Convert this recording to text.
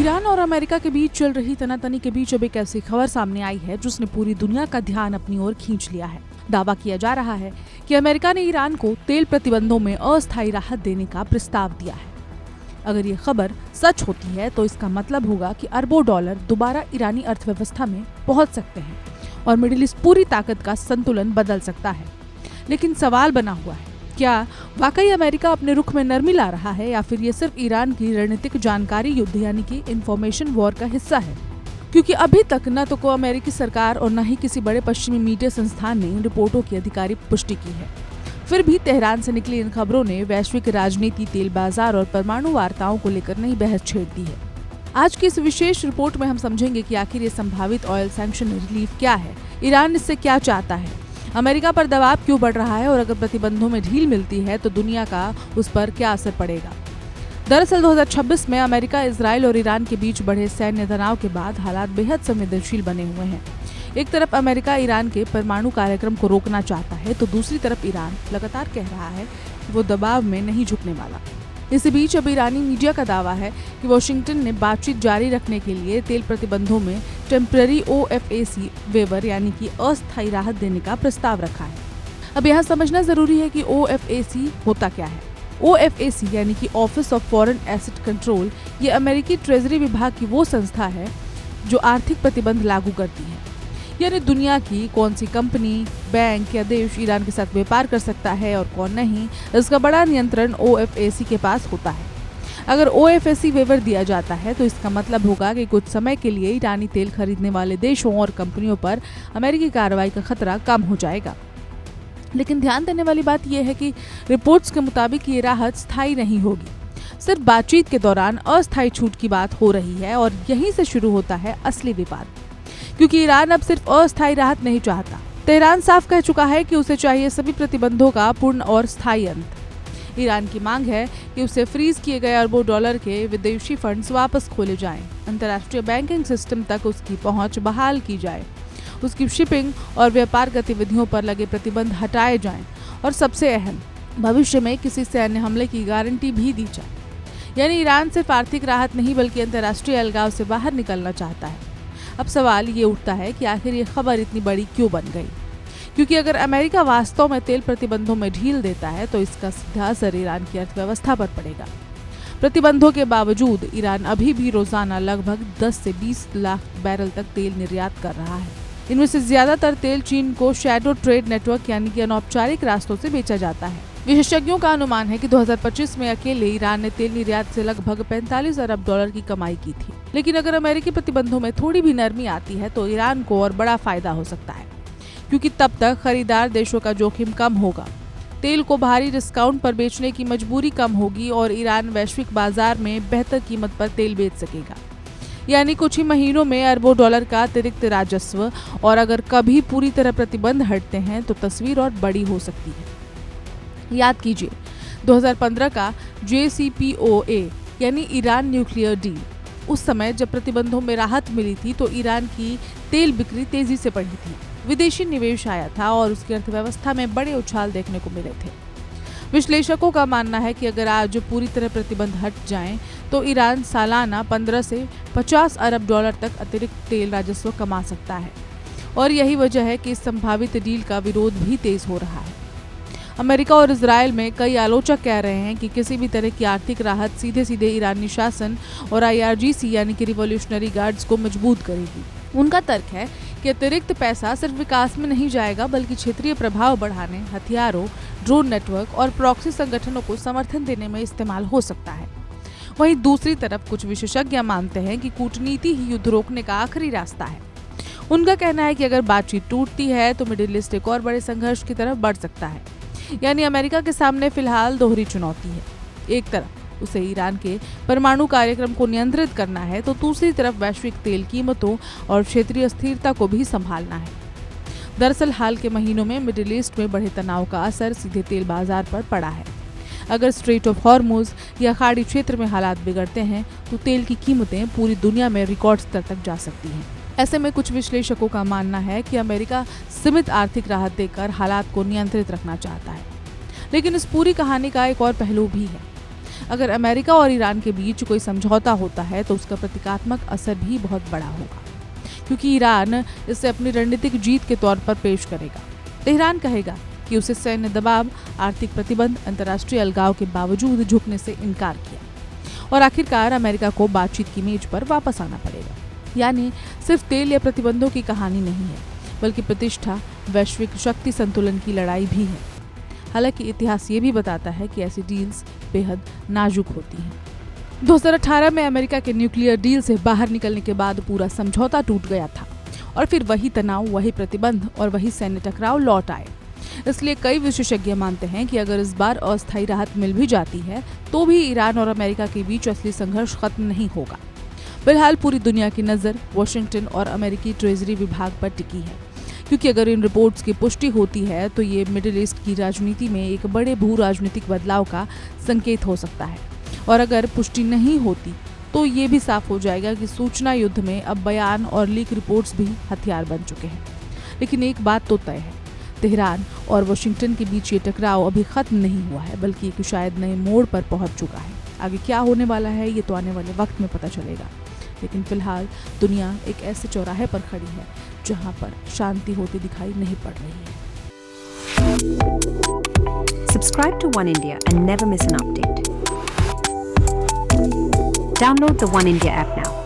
Iran और America के बीच चल रही तनातनी के बीच अब एक ऐसी खबर सामने आई है जिसने पूरी दुनिया का ध्यान अपनी ओर खींच लिया है। दावा किया जा रहा है कि अमेरिका ने ईरान को तेल प्रतिबंधों में अस्थायी राहत देने का प्रस्ताव दिया है। अगर ये खबर सच होती है तो इसका मतलब होगा कि अरबों डॉलर दोबारा ईरानी अर्थव्यवस्था में पहुंच सकते हैं और मिडिल ईस्ट पूरी ताकत का संतुलन बदल सकता है। लेकिन सवाल बना हुआ है, क्या वाकई अमेरिका अपने रुख में नरमी ला रहा है या फिर ये सिर्फ ईरान की रणनीतिक जानकारी युद्ध यानी कि इंफॉर्मेशन वॉर का हिस्सा है? क्योंकि अभी तक न तो अमेरिकी सरकार और न ही किसी बड़े पश्चिमी मीडिया संस्थान ने इन रिपोर्टों की आधिकारिक पुष्टि की है। फिर भी तेहरान से निकली इन खबरों ने वैश्विक राजनीति, तेल बाजार और परमाणु वार्ताओं को लेकर नई बहस छेड़ दी है। आज की इस विशेष रिपोर्ट में हम समझेंगे कि आखिर ये संभावित ऑयल सैंक्शन रिलीफ क्या है, ईरान इससे क्या चाहता है, अमेरिका पर दबाव क्यों बढ़ रहा है और अगर प्रतिबंधों में ढील मिलती है तो दुनिया का उस पर क्या असर पड़ेगा। दरअसल 2026 में अमेरिका, इजराइल और ईरान के बीच बढ़े सैन्य तनाव के बाद हालात बेहद संवेदनशील बने हुए हैं। एक तरफ अमेरिका ईरान के परमाणु कार्यक्रम को रोकना चाहता है तो दूसरी तरफ ईरान लगातार कह रहा है कि वो दबाव में नहीं झुकने वाला। इसी बीच अब ईरानी मीडिया का दावा है कि वॉशिंगटन ने बातचीत जारी रखने के लिए तेल प्रतिबंधों में टेम्पररी OFAC वेवर यानी कि अस्थायी राहत देने का प्रस्ताव रखा है। अब यहाँ समझना जरूरी है कि OFAC होता क्या है। OFAC यानी कि office of foreign asset control, ये अमेरिकी ट्रेजरी विभाग की वो संस्था है जो आर्थिक प्रतिबंध लागू करती है। यानी दुनिया की कौन सी कंपनी, बैंक या देश ईरान के साथ व्यापार कर सकता है और कौन नहीं, इसका बड़ा नियंत्रण OFAC के पास होता है। अगर OFAC वेवर दिया जाता है तो इसका मतलब होगा कि कुछ समय के लिए ईरानी तेल खरीदने वाले देशों और कंपनियों पर अमेरिकी कार्रवाई का खतरा कम हो जाएगा। लेकिन ध्यान देने वाली बात यह है कि रिपोर्ट्स के मुताबिक ये राहत स्थायी नहीं होगी। सिर्फ बातचीत के दौरान अस्थायी छूट की बात हो रही है और यहीं से शुरू होता है असली विवाद, क्योंकि ईरान अब सिर्फ अस्थायी राहत नहीं चाहता। तेहरान साफ कह चुका है कि उसे चाहिए सभी प्रतिबंधों का पूर्ण और स्थायी अंत। ईरान की मांग है कि उसे फ्रीज किए गए अरबों डॉलर के विदेशी फंड्स वापस खोले जाएं, अंतर्राष्ट्रीय बैंकिंग सिस्टम तक उसकी पहुंच बहाल की जाए, उसकी शिपिंग और व्यापार गतिविधियों पर लगे प्रतिबंध हटाए जाएं और सबसे अहम, भविष्य में किसी सैन्य हमले की गारंटी भी दी जाए। यानी ईरान सिर्फ आर्थिक राहत नहीं बल्कि अंतर्राष्ट्रीय अलगाव से बाहर निकलना चाहता है। अब सवाल ये उठता है कि आखिर ये खबर इतनी बड़ी क्यों बन गई? क्योंकि अगर अमेरिका वास्तव में तेल प्रतिबंधों में ढील देता है तो इसका सीधा असर ईरान की अर्थव्यवस्था पर पड़ेगा। प्रतिबंधों के बावजूद ईरान अभी भी रोजाना लगभग 10 से 20 लाख बैरल तक तेल निर्यात कर रहा है। इनमें से ज्यादातर तेल चीन को शैडो ट्रेड नेटवर्क यानी कि अनौपचारिक रास्तों से बेचा जाता है। विशेषज्ञों का अनुमान है कि 2025 में अकेले ईरान ने तेल निर्यात से लगभग 45 अरब डॉलर की कमाई की थी। लेकिन अगर अमेरिकी प्रतिबंधों में थोड़ी भी नरमी आती है तो ईरान को और बड़ा फायदा हो सकता है, क्योंकि तब तक खरीदार देशों का जोखिम कम होगा, तेल को भारी डिस्काउंट पर बेचने की मजबूरी कम होगी और ईरान वैश्विक बाजार में बेहतर कीमत पर तेल बेच सकेगा। यानी कुछ ही महीनों में अरबों डॉलर का अतिरिक्त राजस्व, और अगर कभी पूरी तरह प्रतिबंध हटते हैं तो तस्वीर और बड़ी हो सकती है। याद कीजिए 2015 का JCPOA यानी ईरान न्यूक्लियर डील, उस समय जब प्रतिबंधों में राहत मिली थी तो ईरान की तेल बिक्री तेजी से बढ़ी थी, विदेशी निवेश आया था और उसकी अर्थव्यवस्था में बड़े उछाल देखने को मिले थे। विश्लेषकों का मानना है कि अगर आज पूरी तरह प्रतिबंध हट जाएं तो ईरान सालाना 15 से 50 अरब डॉलर तक अतिरिक्त तेल राजस्व कमा सकता है, और यही वजह है कि इस संभावित डील का विरोध भी तेज हो रहा है। अमेरिका और इजराइल में कई आलोचक कह रहे हैं कि किसी भी तरह की आर्थिक राहत सीधे सीधे ईरानी शासन और IRGC यानी कि रिवॉल्यूशनरी गार्ड्स को मजबूत करेगी। उनका तर्क है कि अतिरिक्त पैसा सिर्फ विकास में नहीं जाएगा बल्कि क्षेत्रीय प्रभाव बढ़ाने, हथियारों, ड्रोन नेटवर्क और प्रॉक्सी संगठनों को समर्थन देने में इस्तेमाल हो सकता है। वहीं दूसरी तरफ कुछ विशेषज्ञ मानते हैं कि कूटनीति ही युद्ध रोकने का आखिरी रास्ता है। उनका कहना है कि अगर बातचीत टूटती है तो मिडिल ईस्ट एक और बड़े संघर्ष की तरफ बढ़ सकता है। यानी अमेरिका के सामने फिलहाल दोहरी चुनौती है। एक तरफ उसे ईरान के परमाणु कार्यक्रम को नियंत्रित करना है तो दूसरी तरफ वैश्विक तेल कीमतों और क्षेत्रीय स्थिरता को भी संभालना है। दरअसल हाल के महीनों में मिडिल ईस्ट में बढ़े तनाव का असर सीधे तेल बाजार पर पड़ा है। अगर स्ट्रेट ऑफ हॉर्मुज या खाड़ी क्षेत्र में हालात बिगड़ते हैं तो तेल की कीमतें पूरी दुनिया में रिकॉर्ड स्तर तक जा सकती हैं। ऐसे में कुछ विश्लेषकों का मानना है कि अमेरिका सीमित आर्थिक राहत देकर हालात को नियंत्रित रखना चाहता है। लेकिन इस पूरी कहानी का एक और पहलू भी है। अगर अमेरिका और ईरान के बीच कोई समझौता होता है तो उसका प्रतीकात्मक असर भी बहुत बड़ा होगा, क्योंकि ईरान इसे अपनी रणनीतिक जीत के तौर पर पेश करेगा। तेहरान कहेगा कि उसे सैन्य दबाव, आर्थिक प्रतिबंध, अंतर्राष्ट्रीय अलगाव के बावजूद झुकने से इनकार किया और आखिरकार अमेरिका को बातचीत की मेज पर वापस आना पड़ेगा। यानी सिर्फ तेल या प्रतिबंधों की कहानी नहीं है, बल्कि प्रतिष्ठा, वैश्विक शक्ति संतुलन की लड़ाई भी है। हालांकि इतिहास ये भी बताता है कि ऐसी डील्स बेहद नाजुक होती हैं। 2018 में अमेरिका के न्यूक्लियर डील से बाहर निकलने के बाद पूरा समझौता टूट गया था और फिर वही तनाव, वही प्रतिबंध और वही सैन्य टकराव लौट आए। इसलिए कई विशेषज्ञ मानते हैं कि अगर इस बार अस्थायी राहत मिल भी जाती है तो भी ईरान और अमेरिका के बीच असली संघर्ष खत्म नहीं होगा। फिलहाल पूरी दुनिया की नज़र वॉशिंगटन और अमेरिकी ट्रेजरी विभाग पर टिकी है, क्योंकि अगर इन रिपोर्ट्स की पुष्टि होती है तो ये मिडिल ईस्ट की राजनीति में एक बड़े भू राजनीतिक बदलाव का संकेत हो सकता है। और अगर पुष्टि नहीं होती तो ये भी साफ हो जाएगा कि सूचना युद्ध में अब बयान और लीक रिपोर्ट्स भी हथियार बन चुके हैं। लेकिन एक बात तो तय है, तेहरान और वाशिंगटन के बीच ये टकराव अभी खत्म नहीं हुआ है, बल्कि एक शायद नए मोड़ पर पहुंच चुका है। आगे क्या होने वाला है ये तो आने वाले वक्त में पता चलेगा, लेकिन फिलहाल दुनिया एक ऐसे चौराहे पर खड़ी है जहां पर शांति होती दिखाई नहीं पड़ रही है। Subscribe to One India and never miss an update. Download the One India app now.